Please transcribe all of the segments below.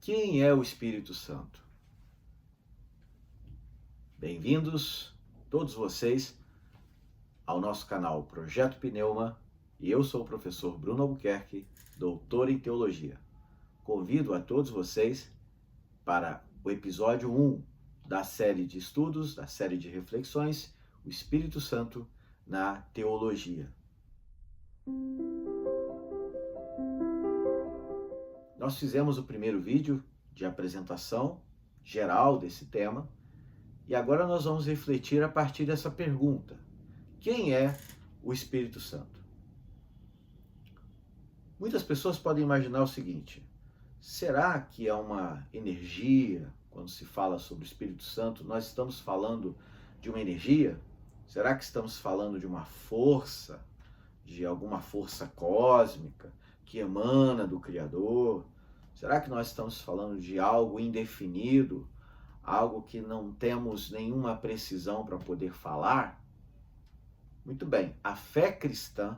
Quem é o Espírito Santo? Bem-vindos, todos vocês, ao nosso canal Projeto Pneuma, e eu sou o professor Bruno Albuquerque, doutor em Teologia. Convido a todos vocês para o episódio 1 da série de estudos, da série de reflexões, o Espírito Santo na Teologia. Nós fizemos o primeiro vídeo de apresentação geral desse tema e agora nós vamos refletir a partir dessa pergunta: quem é o Espírito Santo? Muitas pessoas podem imaginar o seguinte: será que é uma energia? Quando se fala sobre o Espírito Santo, nós estamos falando de uma energia? Será que estamos falando de uma força, de alguma força cósmica que emana do Criador? Será que nós estamos falando de algo indefinido, algo que não temos nenhuma precisão para poder falar? Muito bem, a fé cristã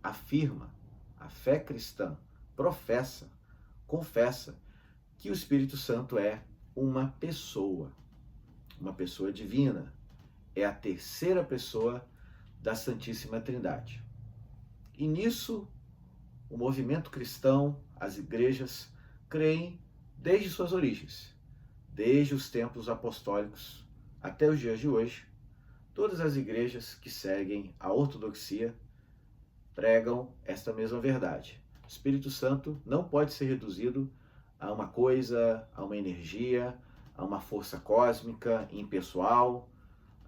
afirma, a fé cristã professa, confessa que o Espírito Santo é uma pessoa divina, é a terceira pessoa da Santíssima Trindade. E nisso, o movimento cristão, as igrejas, creem desde suas origens, desde os tempos apostólicos até os dias de hoje. Todas as igrejas que seguem a ortodoxia pregam esta mesma verdade. O Espírito Santo não pode ser reduzido a uma coisa, a uma energia, a uma força cósmica, impessoal,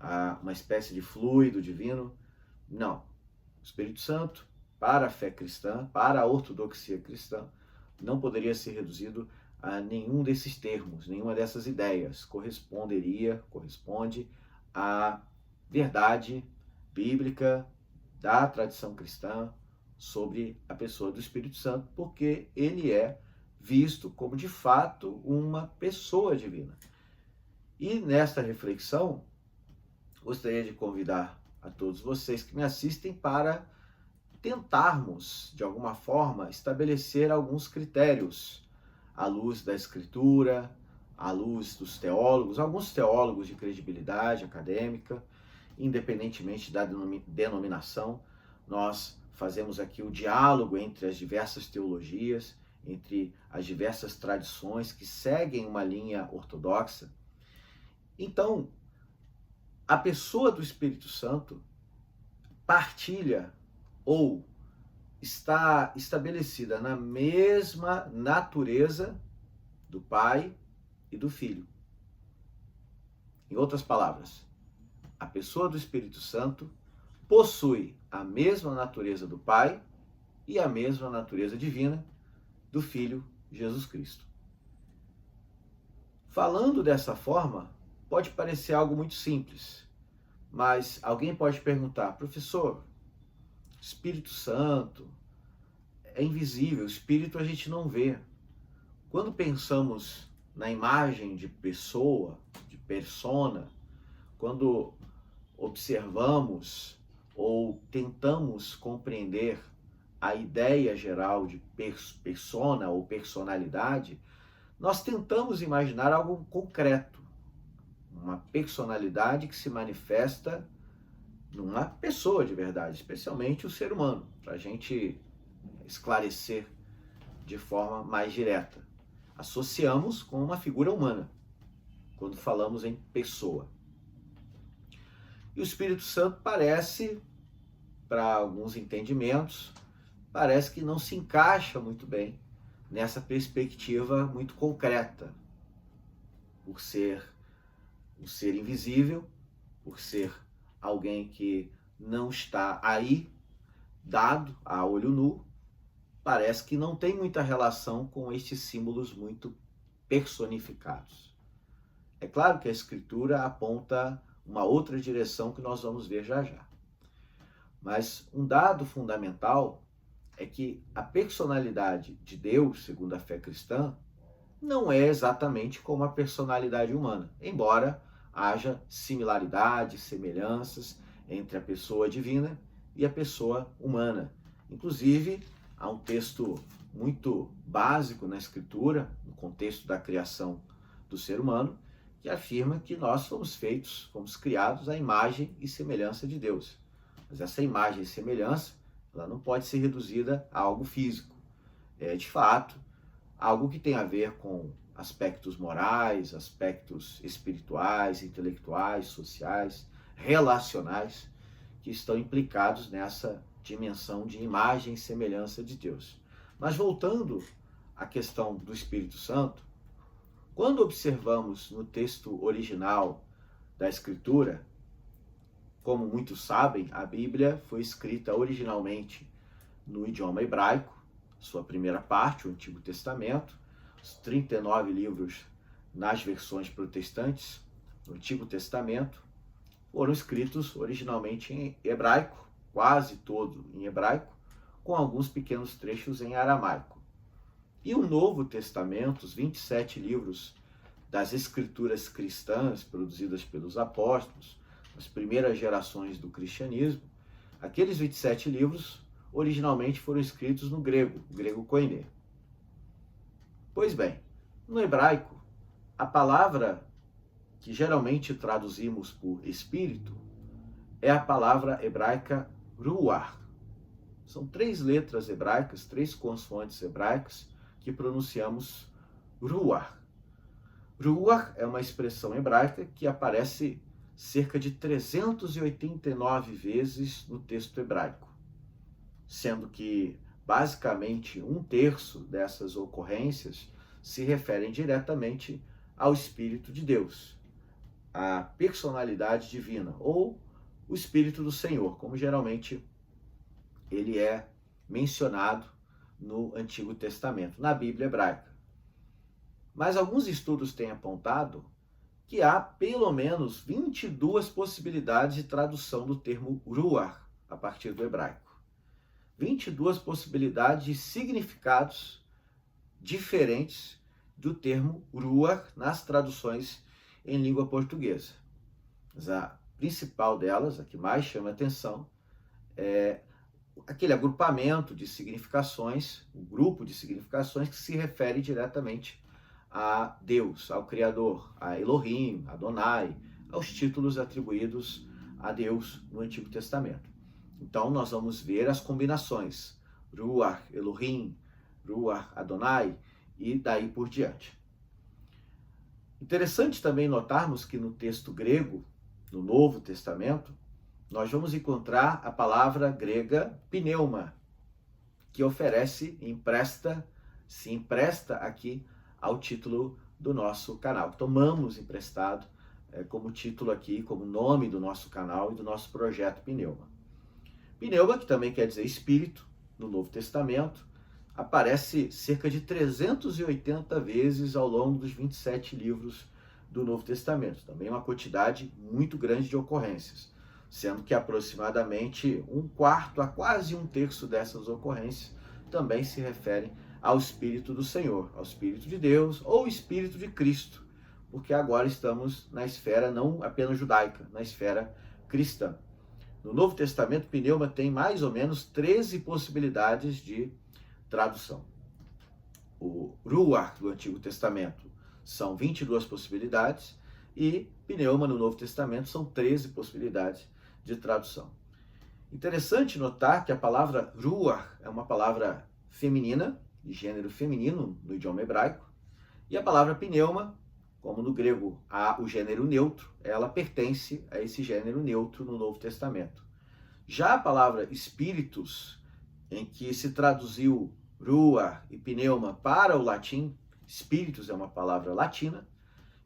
a uma espécie de fluido divino. Não. O Espírito Santo, para a fé cristã, para a ortodoxia cristã, não poderia ser reduzido a nenhum desses termos, nenhuma dessas ideias. Corresponde à verdade bíblica da tradição cristã sobre a pessoa do Espírito Santo, porque ele é visto como, de fato, uma pessoa divina. E nesta reflexão, gostaria de convidar a todos vocês que me assistem para tentarmos, de alguma forma, estabelecer alguns critérios à luz da Escritura, à luz dos teólogos, alguns teólogos de credibilidade acadêmica, independentemente da denominação. Nós fazemos aqui o diálogo entre as diversas teologias, entre as diversas tradições que seguem uma linha ortodoxa. Então, a pessoa do Espírito Santo partilha ou está estabelecida na mesma natureza do Pai e do Filho. Em outras palavras, a pessoa do Espírito Santo possui a mesma natureza do Pai e a mesma natureza divina do Filho Jesus Cristo. Falando dessa forma, pode parecer algo muito simples, mas alguém pode perguntar: professor, Espírito Santo é invisível, o Espírito a gente não vê. Quando pensamos na imagem de pessoa, de persona, quando observamos ou tentamos compreender a ideia geral de persona ou personalidade, nós tentamos imaginar algo concreto, uma personalidade que se manifesta numa pessoa de verdade, especialmente o ser humano, para a gente esclarecer de forma mais direta. Associamos com uma figura humana, quando falamos em pessoa. E o Espírito Santo parece, para alguns entendimentos, parece que não se encaixa muito bem nessa perspectiva muito concreta, por ser um ser invisível, por ser alguém que não está aí, dado a olho nu, parece que não tem muita relação com estes símbolos muito personificados. É claro que a Escritura aponta uma outra direção que nós vamos ver já já. Mas um dado fundamental é que a personalidade de Deus, segundo a fé cristã, não é exatamente como a personalidade humana, embora haja similaridades, semelhanças entre a pessoa divina e a pessoa humana. Inclusive, há um texto muito básico na Escritura, no contexto da criação do ser humano, que afirma que nós fomos criados à imagem e semelhança de Deus. Mas essa imagem e semelhança, ela não pode ser reduzida a algo físico. É, de fato, algo que tem a ver com aspectos morais, aspectos espirituais, intelectuais, sociais, relacionais, que estão implicados nessa dimensão de imagem e semelhança de Deus. Mas voltando à questão do Espírito Santo, quando observamos no texto original da Escritura, como muitos sabem, a Bíblia foi escrita originalmente no idioma hebraico, sua primeira parte, o Antigo Testamento, os 39 livros nas versões protestantes do Antigo Testamento, foram escritos originalmente em hebraico, quase todo em hebraico, com alguns pequenos trechos em aramaico. E o Novo Testamento, os 27 livros das escrituras cristãs produzidas pelos apóstolos, as primeiras gerações do cristianismo, aqueles 27 livros originalmente foram escritos no grego, o grego koiné. Pois bem, no hebraico, a palavra que geralmente traduzimos por espírito é a palavra hebraica ruach. São 3 letras hebraicas, 3 consoantes hebraicas que pronunciamos ruach. Ruach é uma expressão hebraica que aparece cerca de 389 vezes no texto hebraico, sendo que basicamente 1/3 dessas ocorrências se referem diretamente ao Espírito de Deus, à personalidade divina, ou o Espírito do Senhor, como geralmente ele é mencionado no Antigo Testamento, na Bíblia hebraica. Mas alguns estudos têm apontado que há pelo menos 22 possibilidades de tradução do termo ruach a partir do hebraico. 22 possibilidades de significados diferentes do termo ruach nas traduções em língua portuguesa. Mas a principal delas, a que mais chama atenção, é aquele agrupamento de significações, o grupo de significações que se refere diretamente a Deus, ao Criador, a Elohim, Adonai, aos títulos atribuídos a Deus no Antigo Testamento. Então nós vamos ver as combinações, Ruach, Elohim, Ruach, Adonai e daí por diante. Interessante também notarmos que no texto grego, no Novo Testamento, nós vamos encontrar a palavra grega pneuma, que se empresta aqui ao título do nosso canal. Tomamos emprestado como título aqui, como nome do nosso canal e do nosso projeto Pneuma. Pneuma, que também quer dizer espírito, no Novo Testamento, aparece cerca de 380 vezes ao longo dos 27 livros do Novo Testamento. Também uma quantidade muito grande de ocorrências, sendo que aproximadamente 1/4 a quase 1/3 dessas ocorrências também se referem ao Espírito do Senhor, ao Espírito de Deus ou Espírito de Cristo, porque agora estamos na esfera não apenas judaica, na esfera cristã. No Novo Testamento, pneuma tem mais ou menos 13 possibilidades de tradução. O ruach do Antigo Testamento são 22 possibilidades e pneuma no Novo Testamento são 13 possibilidades de tradução. Interessante notar que a palavra ruach é uma palavra feminina, de gênero feminino no idioma hebraico, e a palavra pneuma, como no grego há o gênero neutro, ela pertence a esse gênero neutro no Novo Testamento. Já a palavra espíritus, em que se traduziu ruach e pneuma para o latim, espíritus é uma palavra latina,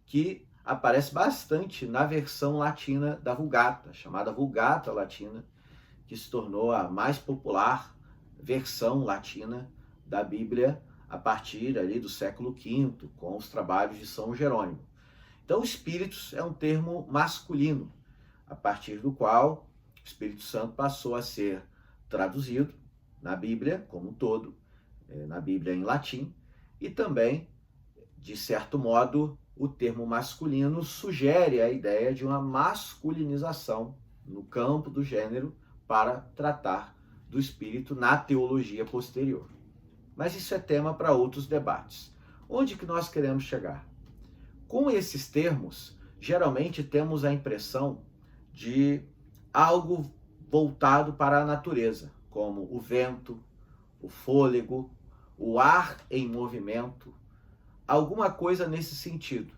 que aparece bastante na versão latina da Vulgata, chamada Vulgata Latina, que se tornou a mais popular versão latina da Bíblia a partir ali do século V, com os trabalhos de São Jerônimo. Então, espíritos é um termo masculino, a partir do qual o Espírito Santo passou a ser traduzido na Bíblia como um todo, na Bíblia em latim, e também, de certo modo, o termo masculino sugere a ideia de uma masculinização no campo do gênero para tratar do espírito na teologia posterior. Mas isso é tema para outros debates. Onde que nós queremos chegar? Com esses termos, geralmente temos a impressão de algo voltado para a natureza, como o vento, o fôlego, o ar em movimento, alguma coisa nesse sentido,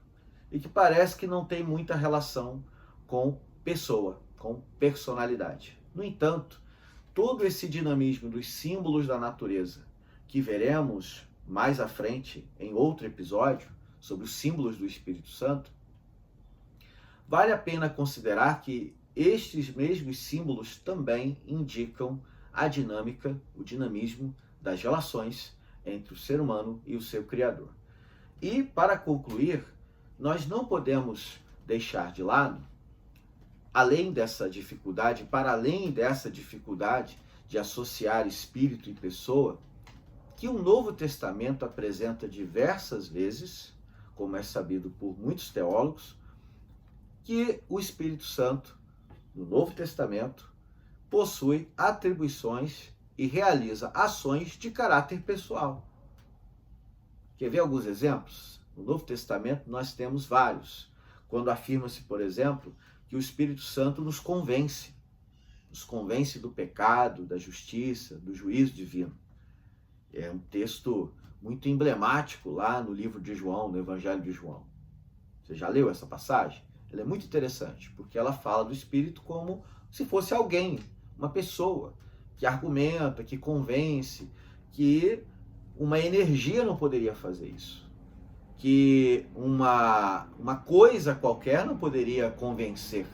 e que parece que não tem muita relação com pessoa, com personalidade. No entanto, todo esse dinamismo dos símbolos da natureza, que veremos mais à frente em outro episódio, sobre os símbolos do Espírito Santo, vale a pena considerar que estes mesmos símbolos também indicam a dinâmica, o dinamismo das relações entre o ser humano e o seu Criador. E, para concluir, nós não podemos deixar de lado, para além dessa dificuldade de associar espírito e pessoa, que o Novo Testamento apresenta diversas vezes, como é sabido por muitos teólogos, que o Espírito Santo, no Novo Testamento, possui atribuições e realiza ações de caráter pessoal. Quer ver alguns exemplos? No Novo Testamento nós temos vários. Quando afirma-se, por exemplo, que o Espírito Santo nos convence do pecado, da justiça, do juízo divino. É um texto muito emblemático lá no livro de João, no Evangelho de João. Você já leu essa passagem? Ela é muito interessante, porque ela fala do Espírito como se fosse alguém, uma pessoa, que argumenta, que convence, que uma energia não poderia fazer isso, que uma coisa qualquer não poderia convencer,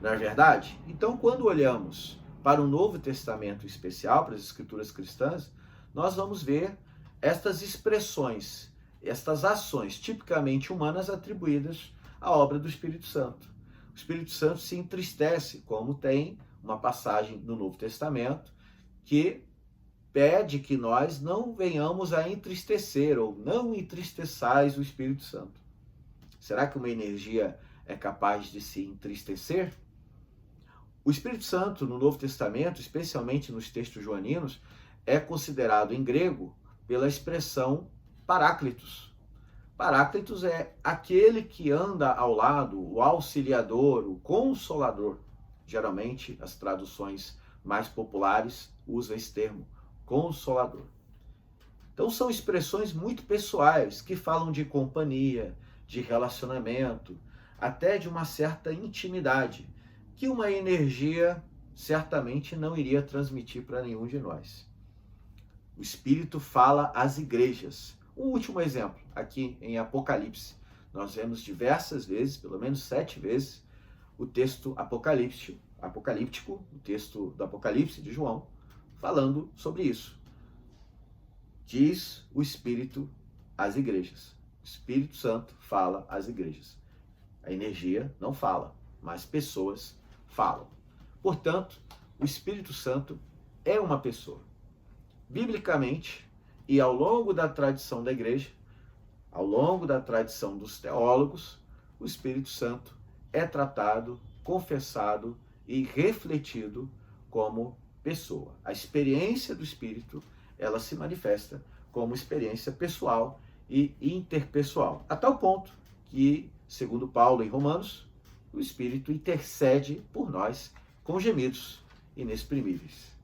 não é verdade? Então, quando olhamos para o Novo Testamento especial, para as Escrituras cristãs, nós vamos ver estas expressões, estas ações tipicamente humanas atribuídas à obra do Espírito Santo. O Espírito Santo se entristece, como tem uma passagem no Novo Testamento que pede que nós não venhamos a entristecer, ou não entristeçais o Espírito Santo. Será que uma energia é capaz de se entristecer? O Espírito Santo, no Novo Testamento, especialmente nos textos joaninos, é considerado em grego pela expressão paráclitos. Paráclitos é aquele que anda ao lado, o auxiliador, o consolador. Geralmente, as traduções mais populares usam esse termo, consolador. Então, são expressões muito pessoais que falam de companhia, de relacionamento, até de uma certa intimidade, que uma energia certamente não iria transmitir para nenhum de nós. O Espírito fala às igrejas. Um último exemplo, aqui em Apocalipse. Nós vemos diversas vezes, pelo menos 7 vezes, o texto apocalíptico, o texto do Apocalipse de João, falando sobre isso. Diz o Espírito às igrejas. O Espírito Santo fala às igrejas. A energia não fala, mas pessoas falam. Portanto, o Espírito Santo é uma pessoa. Biblicamente, e ao longo da tradição da igreja, ao longo da tradição dos teólogos, o Espírito Santo é tratado, confessado e refletido como pessoa. A experiência do Espírito, ela se manifesta como experiência pessoal e interpessoal, a tal ponto que, segundo Paulo em Romanos, o Espírito intercede por nós com gemidos inexprimíveis.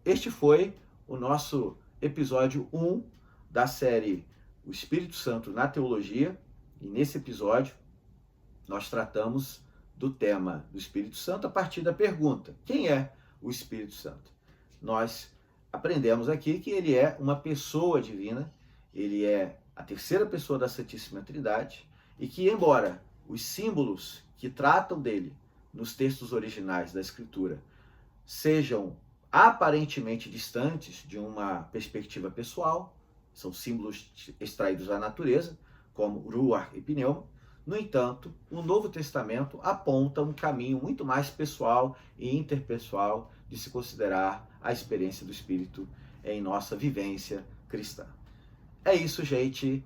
Este foi o nosso episódio 1 da série O Espírito Santo na Teologia, e nesse episódio nós tratamos do tema do Espírito Santo a partir da pergunta: quem é o Espírito Santo? Nós aprendemos aqui que ele é uma pessoa divina, ele é a terceira pessoa da Santíssima Trindade, e que, embora os símbolos que tratam dele nos textos originais da Escritura sejam aparentemente distantes de uma perspectiva pessoal, são símbolos extraídos da natureza, como ruach e pneuma. No entanto, o Novo Testamento aponta um caminho muito mais pessoal e interpessoal de se considerar a experiência do Espírito em nossa vivência cristã. É isso, gente.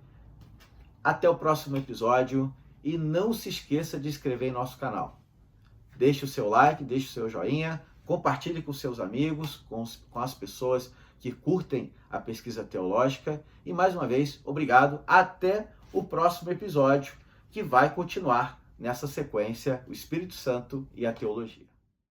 Até o próximo episódio e não se esqueça de inscrever em nosso canal. Deixe o seu like, deixe o seu joinha, compartilhe com seus amigos, com as pessoas que curtem a pesquisa teológica. E mais uma vez, obrigado. Até o próximo episódio, que vai continuar nessa sequência, o Espírito Santo e a teologia.